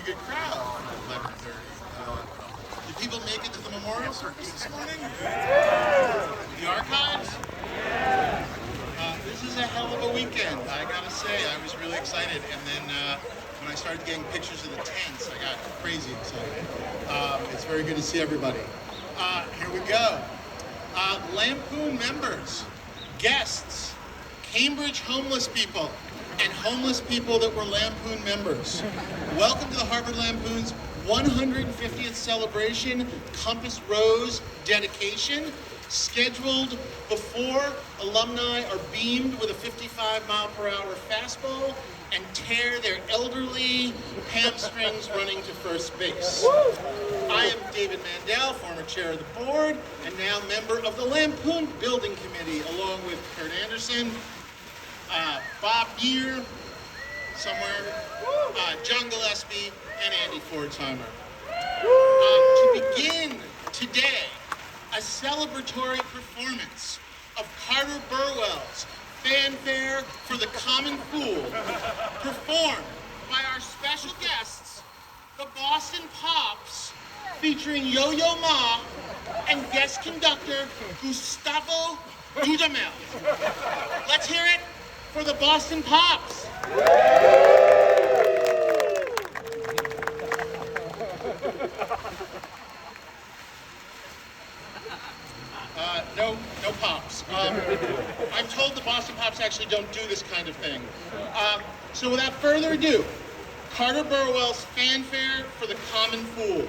pretty good crowd at 11:30. Did people make it to the memorial service this morning? The archives? This is a hell of a weekend, I gotta say. I was really excited, and then when I started getting pictures of the tents, I got crazy excited. It's very good to see everybody. Here we go. Lampoon members, guests, Cambridge homeless people, and homeless people that were Lampoon members. Welcome to the Harvard Lampoon's 150th celebration, Compass Rose dedication, scheduled before alumni are beamed with a 55-mile-per-hour fastball and tear their elderly hamstrings running to first base. I am David Mandel, former chair of the board, and now member of the Lampoon Building Committee, along with Kurt Anderson, Bob Geer, somewhere, John Gillespie, and Andy Pforzheimer. To begin today, a celebratory performance of Carter Burwell's Fanfare for the Common Fool, performed by our special guests, the Boston Pops, featuring Yo-Yo Ma and guest conductor Gustavo Dudamel. Let's hear it for the Boston Pops. No pops. I'm told the Boston Pops actually don't do this kind of thing. So without further ado, Carter Burwell's Fanfare for the Common Fool.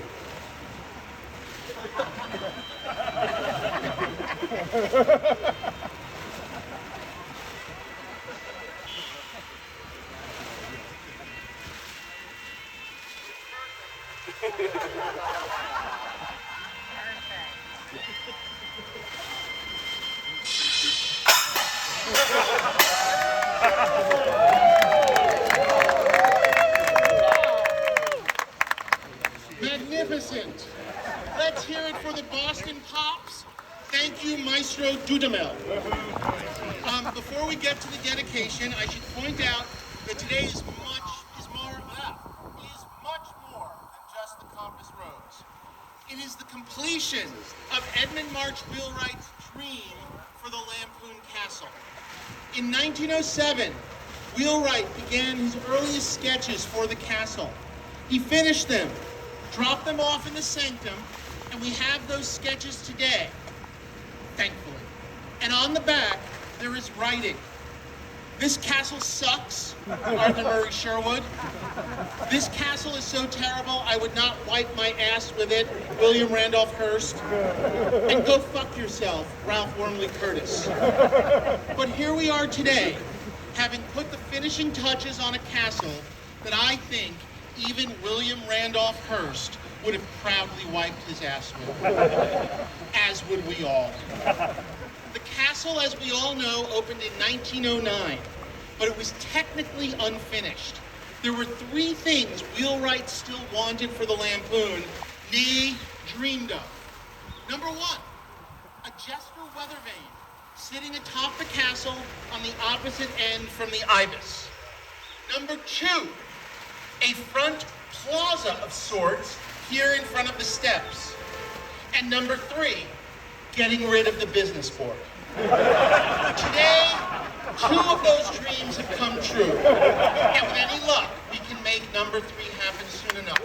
Magnificent. Let's hear it for the Boston Pops. Thank you, Maestro Dudamel. Before we get to the dedication, I should point out that today is much more than just the Compass Rose. It is the completion of Edmund March Wheelwright's dream for the Lampoon Castle. In 1907, Wheelwright began his earliest sketches for the castle. He finished them, dropped them off in the sanctum, and we have those sketches today, thankfully. And on the back, there is writing. This castle sucks, Arthur Murray Sherwood. This castle is so terrible, I would not wipe my ass with it, William Randolph Hearst. And go fuck yourself, Ralph Wormley Curtis. But here we are today, having put the finishing touches on a castle that I think even William Randolph Hearst would have proudly wiped his ass with, as would we all. The castle, as we all know, opened in 1909, but it was technically unfinished. There were three things Wheelwright still wanted for the Lampoon, nay, dreamed of. Number one, a jester weather vane sitting atop the castle on the opposite end from the ibis. Number two, a front plaza of sorts here in front of the steps. And number three, getting rid of the business board. Today, two of those dreams have come true. And with any luck, we can make number three happen soon enough.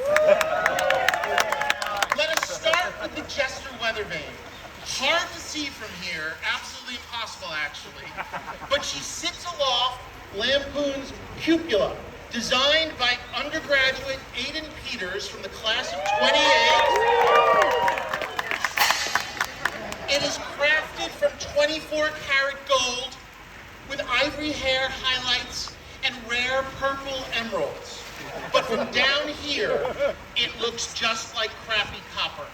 Let us start with the jester weather vane. Hard to see from here, absolutely impossible actually, but she sits aloft Lampoon's cupola, designed by undergraduate Aidan Peters from the class of 28. It is crafted from 24-karat gold with ivory hair highlights and rare purple emeralds. But from down here, it looks just like crappy copper.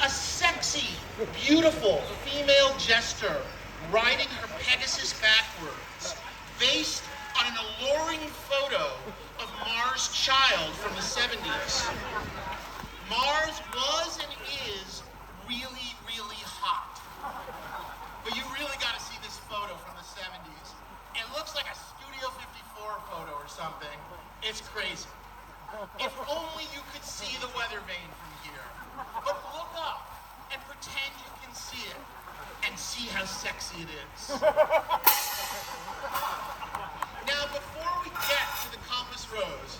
A sexy, beautiful female jester riding her Pegasus backwards, based on an alluring photo of Mars' child from the 70s. Mars was and is really, really hot. But you really got to see this photo from the 70s. It looks like a Studio 54 photo or something. It's crazy. If only you could see the weather vane from here. But look up and pretend you can see it, and see how sexy it is. Now, before we get to the Compass Rose,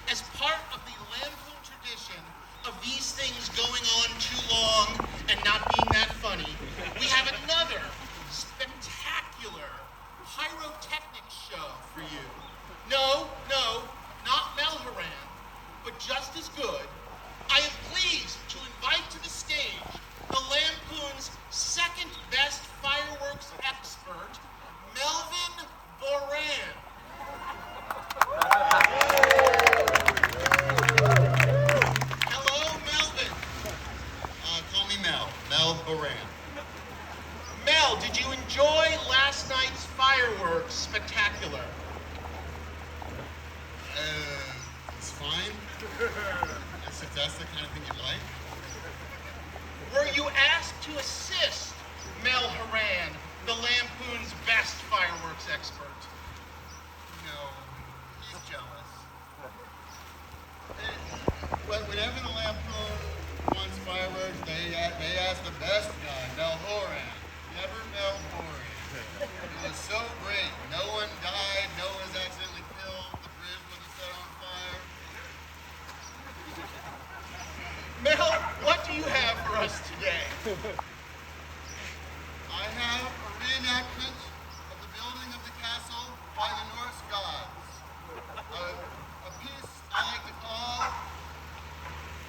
as part of the Lampoon tradition of these things going on too long and not being that funny, we have another spectacular pyrotechnics show for you. No, not Mel Horan, but just as good. I am pleased to invite to the stage the Lampoon's second best fireworks expert, Melvin Boran. Hello, Melvin. Call me Mel Boran. Mel, did you enjoy last night's fireworks spectacular? It's fine. If that's the kind of thing you like. Were you asked to assist Mel Horan, the Lampoon's best fireworks expert? No, he's jealous. Whenever the Lampoon wants fireworks, they ask the best guy, Mel Horan. Never Mel Boran. It was so great. No one died. No one was accidentally killed. The bridge wasn't set on fire. Mel, what do you have for us today? I have a reenactment of the building of the castle by the Norse gods. A piece I like to call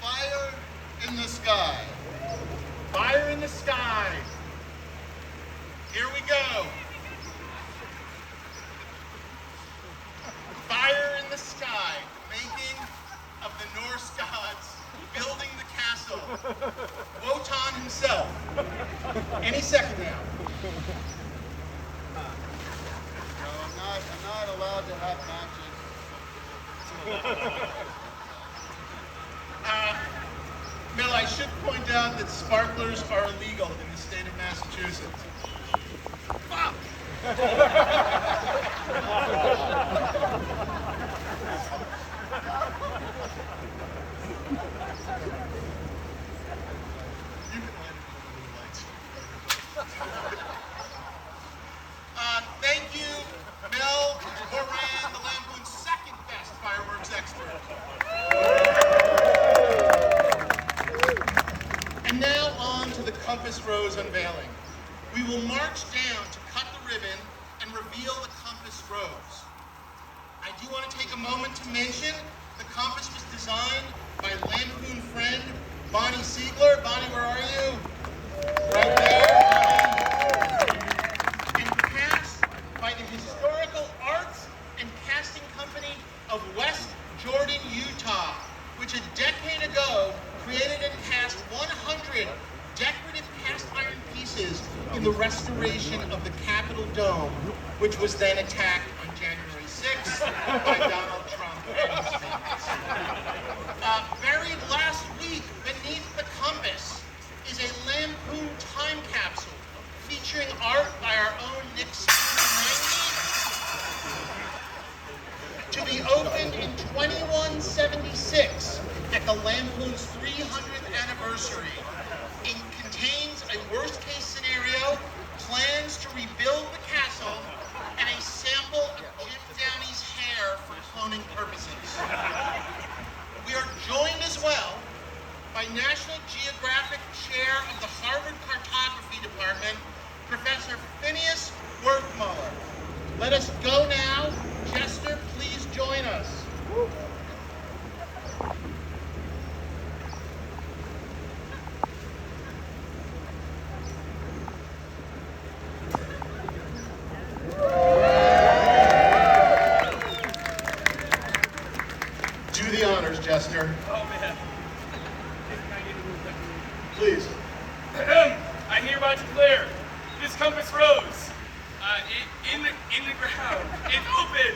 Fire in the Sky. Fire in the sky. Here we go. Fire in the sky, making of the Norse gods building the castle. Wotan himself. Any second now. No, I'm not allowed to have matches. Mel, I should point out that sparklers are illegal in the state of Massachusetts. Fuck! Thank you, Mel Horan, the Lampoon's second best fireworks expert. And now on to the Compass Rose unveiling. We will march down to cut the ribbon and reveal the Compass Rose. I do want to take a moment to mention the compass was designed by Lampoon friend Bonnie Siegler. Bonnie, where are you? Right there. And cast by the Historical Arts and Casting Company of West Jordan, Utah, which a decade ago created and cast 100 decorative cast iron pieces in the restoration of the Capitol Dome, which was then attacked on January 6th by Donald Trump and his minions. Buried last week beneath the compass is a Lampoon time capsule featuring art by our own Nick to be opened in 2176 at the Lampoon's 300th anniversary. It contains a worst-case scenario, plans to rebuild the castle, and a sample of Jim Downey's hair for cloning purposes. We are joined as well by National Geographic Chair of the Harvard Cartography Department, Professor Phineas Werthmuller. Let us go now. Chester, please join us. Do the honors, Chester. Oh, man. Please. I hereby declare this Compass Rose in the ground. It's open.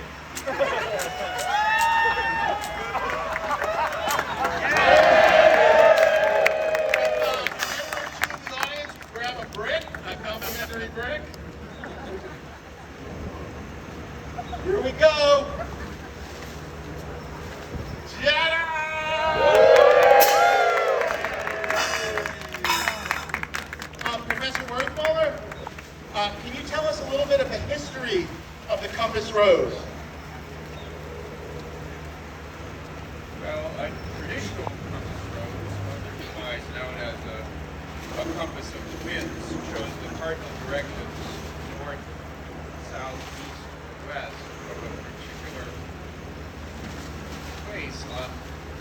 The audience, grab a brick, a complimentary brick. Here we go. Ta-da! compass of winds shows the cardinal directives north, south, east, west of a particular place on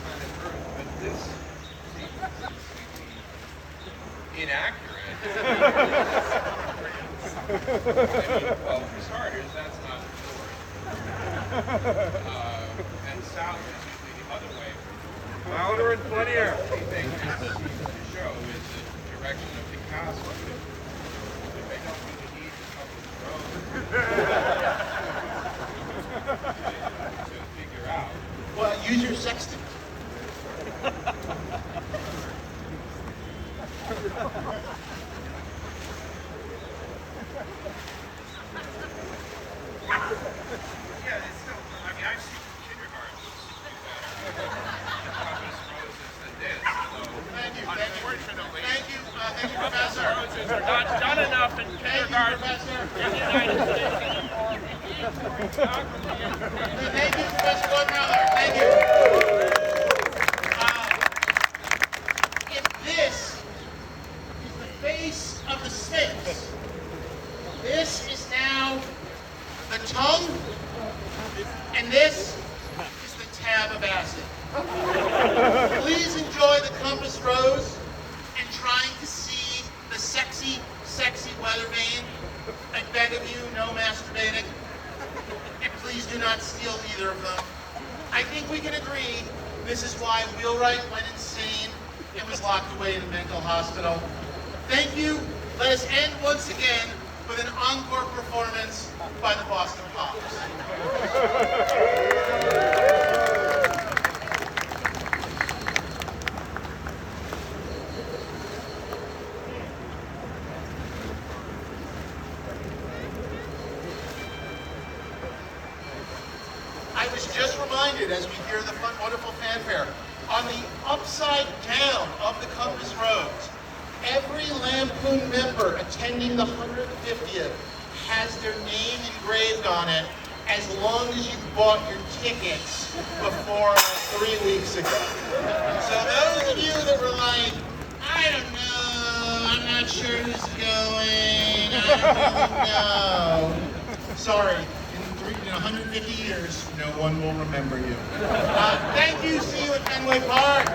planet Earth. But this seems completely inaccurate. Well, for starters, that's not north. And south is usually the other way. Louder and funnier. The only thing this seems to show is the direction of the castle. But I don't really need to come with roads to figure out. Well, use your sextant. Yeah, it's still, I mean, I've seen kindergartens do better. Compass roses than this, although Thank you, unfortunately, Thank you, Professor. Roses are not done enough in Thank you, kindergarten Professor. in the United States anymore. Thank you, Professor Goldmiller. Thank you. If this is the face of the Sphinx, this is now the tongue, and this is the tab of acid. Please enjoy the compass rose and trying to see the sexy, sexy weather vane. I beg of you, no masturbating. And please do not steal either of them. I think we can agree this is why Wheelwright went insane and was locked away in a mental hospital. Thank you. Let us end once again with an encore performance by the Boston Pops. I was just reminded as we hear the fun, wonderful fanfare, on the upside down of the compass rose, every Lampoon member attending the 150th has their name engraved on it as long as you bought your tickets before 3 weeks ago. So those of you that were like, I don't know, I'm not sure who's going, I don't really know. Sorry, in 150 years, no one will remember you. Thank you, see you at Fenway Park.